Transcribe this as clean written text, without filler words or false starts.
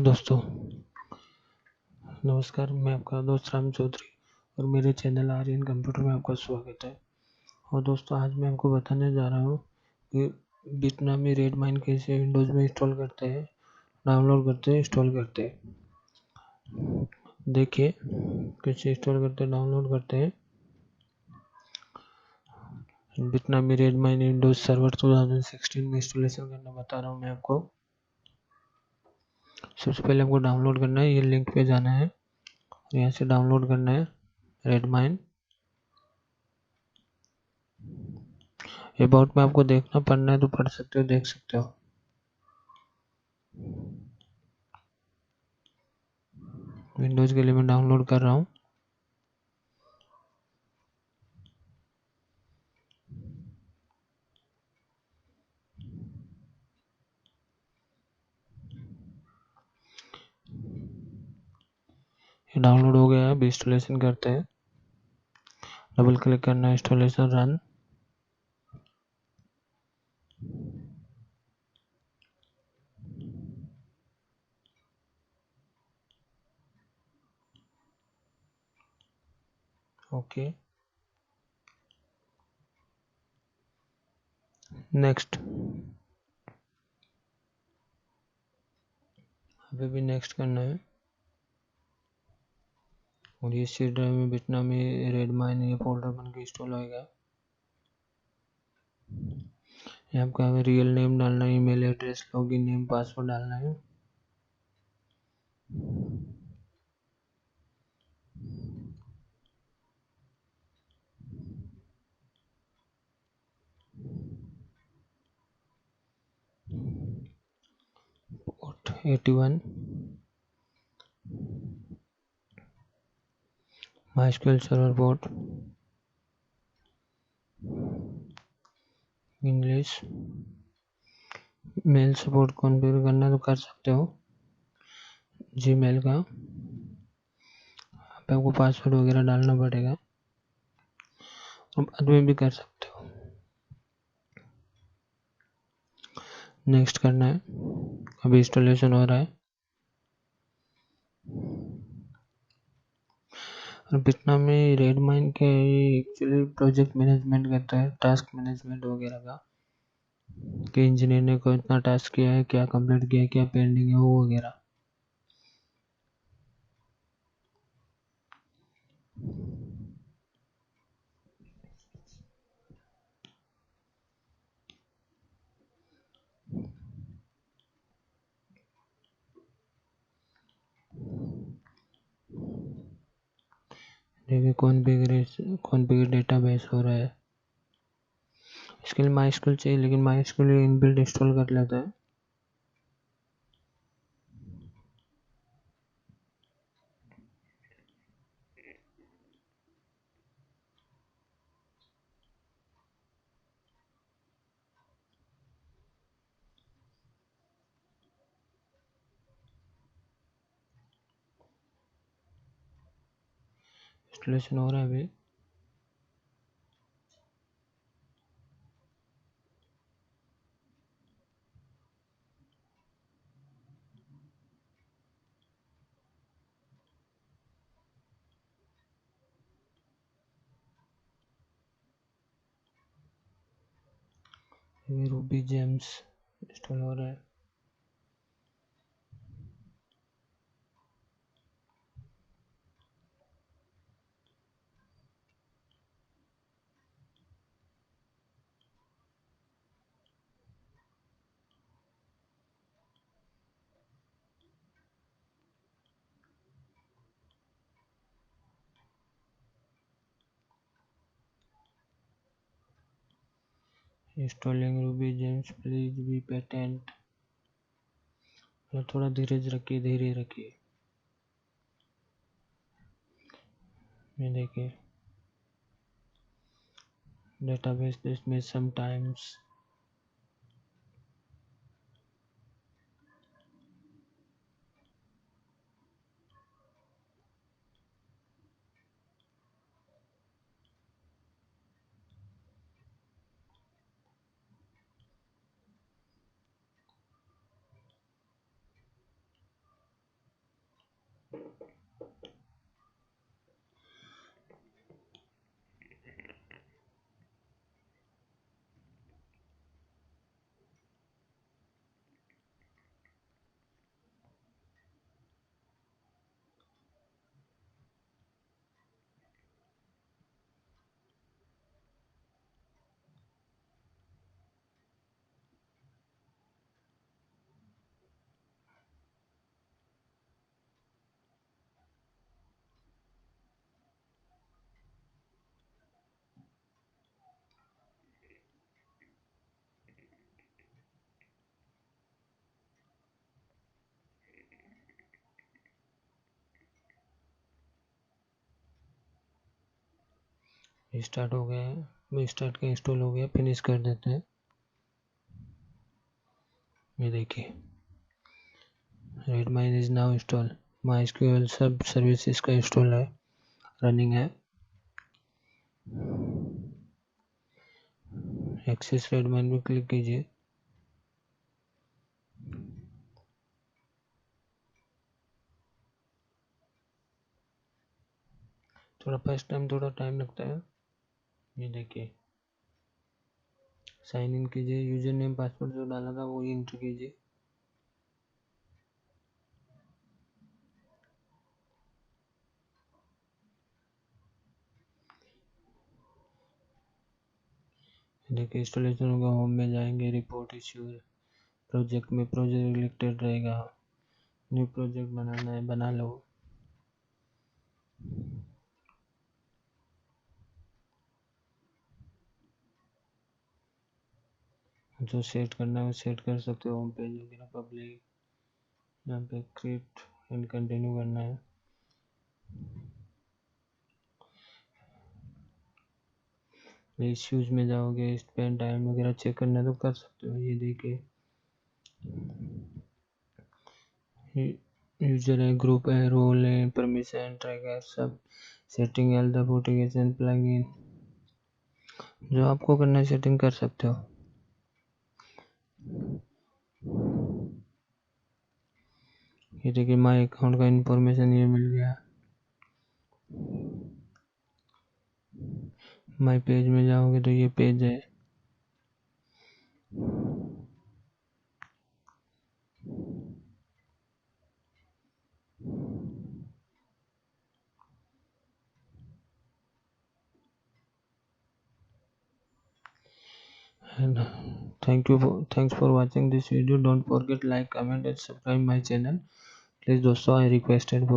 दोस्तों, नमस्कार। मैं आपका दोस्त राम चौधरी और मेरे चैनल आर्यन कंप्यूटर में आपका स्वागत है। और दोस्तों, आज मैं आपको बताने जा रहा हूँ कि बिटनामी रेडमाइन कैसे विंडोज़ में इंस्टॉल करते हैं, डाउनलोड करते हैं, इंस्टॉल करते हैं। देखिए कैसे इंस्टॉल करते हैं, डाउनलोड करते हैं। बिटनामी रेडमाइन विंडोज़ सर्वर 2016 में इंस्टॉलेशन करना बता रहा हूँ मैं आपको। सबसे पहले आपको डाउनलोड करना है, ये लिंक पे जाना है, यहाँ से डाउनलोड करना है रेडमाइन। अबाउट में आपको देखना पढ़ना है तो पढ़ सकते हो, देख सकते हो। विंडोज़ के लिए मैं डाउनलोड कर रहा हूँ। ये डाउनलोड हो गया है, अभी इंस्टॉलेशन करते हैं। डबल क्लिक करना है, इंस्टॉलेशन रन। Okay, next. अभी भी नेक्स्ट करना है। और ये सी ड्राइव में बिटनामी रेडमाइन ये फोल्डर बन के इंस्टॉल होगा। यहाँ आपका रियल नेम डालना है, email address, login name, password डालना है। Port 81, MySQL server port, English. Mail support configure करना है तो कर सकते हो, जीमेल का। आपको पासवर्ड वगैरह डालना पड़ेगा, और बाद में भी कर सकते हो। नेक्स्ट करना है, अभी इंस्टॉलेशन हो रहा है। और बिटनामी रेडमाइन के एक्चुअली प्रोजेक्ट मैनेजमेंट करता है, टास्क मैनेजमेंट वगैरह का, कि इंजीनियर ने को इतना टास्क किया है, क्या कंप्लीट किया है, क्या पेंडिंग है, वो वगैरह। देखिए कॉन्फ़िगर डेटाबेस हो रहा है। इसके लिए माइस्क्यूएल चाहिए, लेकिन माइस्क्यूएल इनबिल्ट इंस्टॉल कर लेता है। इंस्टॉलेशन हो रहा है अभी। रूबी जेम्स इंस्टॉल हो रहा है। Installing Ruby James, please be patent. थोड़ा धीरे रखिए, धीरे रखिए। ये देखिए डेटाबेस में समटाइम्स। स्टार्ट हो गया है, स्टार्ट का इंस्टॉल हो गया, फिनिश कर देते हैं। ये देखिए Redmine is now install, MySQL सब सर्विसेज का इंस्टॉल है, रनिंग है। एक्सेस Redmine में क्लिक कीजिए। थोड़ा फर्स्ट टाइम थोड़ा टाइम लगता है। ये देखिए साइन इन कीजिए, यूजर नेम पासवर्ड जो डाला था वो एंटर कीजिए। देखिए इंस्टॉलेशन होगा, होम में जाएंगे, रिपोर्ट इश्यूर, प्रोजेक्ट में प्रोजेक्ट रिलेटेड रहेगा, न्यू प्रोजेक्ट बनाना है बना लो। जो सेट करना है वो सेट कर सकते हो, होम पेज वगैरह पब्लिक, यहाँ पे क्रिएट एंड कंटिन्यू करना है। इश्यूज में जाओगे, स्पेंड टाइम वगैरह चेक करना है तो कर सकते हो। ये देखिए यूजर है, ग्रुप है, रोल है, परमिशन ट्रैकर सब सेटिंग, हेल्थ एप्लीकेशन प्लगइन, जो आपको करना है सेटिंग कर सकते हो। ये देखिए माय अकाउंट का इंफॉर्मेशन ये मिल गया। माय पेज में जाओगे तो ये पेज है। And thanks for watching this video. Don't forget like, comment and subscribe my channel. Please दोस्तों I requested for